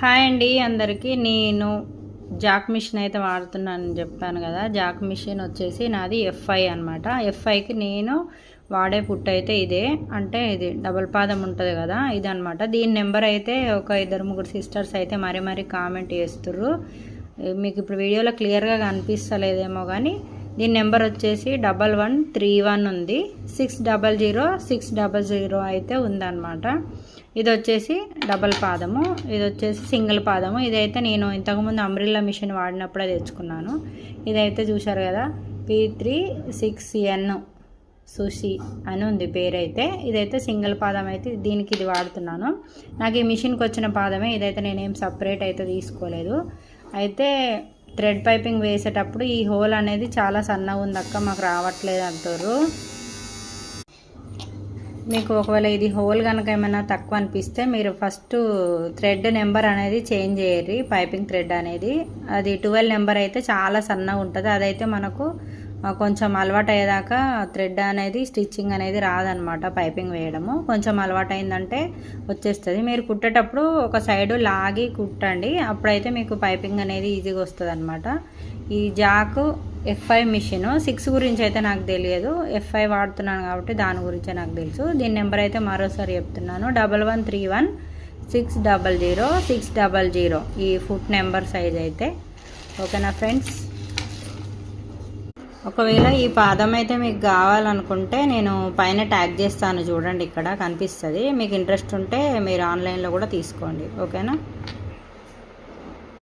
Hi అండి అందరికీ. నేను జాక్ మిషన్ అయితే వాడుతున్నానని చెప్పాను కదా. జాక్ మిషన్ వచ్చేసి నాది ఎఫ్ఐ అనమాట. ఎఫ్ఐకి నేను వాడే పుట్టు అయితే ఇదే, అంటే ఇది డబుల్ పాదం ఉంటుంది కదా, ఇదనమాట. దీని నెంబర్ అయితే ఒక 2-3 సిస్టర్స్ అయితే మరీ కామెంట్ చేస్తుర్రు. మీకు ఇప్పుడు వీడియోలో క్లియర్గా కనిపిస్తలేదేమో కానీ దీని నెంబర్ వచ్చేసి 1131 ఉంది. 600600 అయితే ఉందన్నమాట. ఇది వచ్చేసి డబల్ పాదము, ఇది వచ్చేసి సింగిల్ పాదము. ఇదైతే నేను ఇంతకుముందు అంబ్రిల్లా మిషన్ వాడినప్పుడే తెచ్చుకున్నాను. ఇదైతే చూశారు కదా, P36N సుషి అని ఉంది పేరైతే. ఇదైతే సింగిల్ పాదం అయితే, దీనికి ఇది వాడుతున్నాను. నాకు ఈ మిషన్కి వచ్చిన పాదమే ఇదైతే, నేనేం సపరేట్ అయితే తీసుకోలేదు. అయితే థ్రెడ్ పైపింగ్ వేసేటప్పుడు ఈ హోల్ అనేది చాలా సన్నగా ఉంది అక్క, మాకు రావట్లేదు అంటారు. మీకు ఒకవేళ ఇది హోల్ కనుక ఏమైనా తక్కువ అనిపిస్తే మీరు ఫస్ట్ థ్రెడ్ నెంబర్ అనేది చేంజ్ చేయరు. పైపింగ్ థ్రెడ్ అనేది అది 12 నెంబర్ అయితే చాలా సన్నగా ఉంటుంది. అదైతే మనకు కొంచెం అలవాటు అయ్యేదాకా థ్రెడ్ అనేది స్టిచ్చింగ్ అనేది రాదనమాట. పైపింగ్ వేయడము కొంచెం అలవాటు అయిందంటే వచ్చేస్తుంది. మీరు కుట్టేటప్పుడు ఒక సైడు లాగి కుట్టండి, అప్పుడైతే మీకు పైపింగ్ అనేది ఈజీగా వస్తుంది అనమాట. ఈ జాకు ఎఫ్ఐ మిషన్ 6 గురించి అయితే నాకు తెలియదు, ఎఫ్ఐ వాడుతున్నాను కాబట్టి దాని గురించే నాకు తెలుసు. దీని నెంబర్ అయితే మరోసారి చెప్తున్నాను, 1131600600 ఈ ఫుట్ నెంబర్ సైజ్ అయితే. ఓకేనా ఫ్రెండ్స్. ఒకవేళ ఈ పాదం అయితే మీకు కావాలనుకుంటే నేను పైన ట్యాగ్ చేస్తాను చూడండి, ఇక్కడ కనిపిస్తుంది. మీకు ఇంట్రెస్ట్ ఉంటే మీరు ఆన్లైన్లో కూడా తీసుకోండి. ఓకేనా.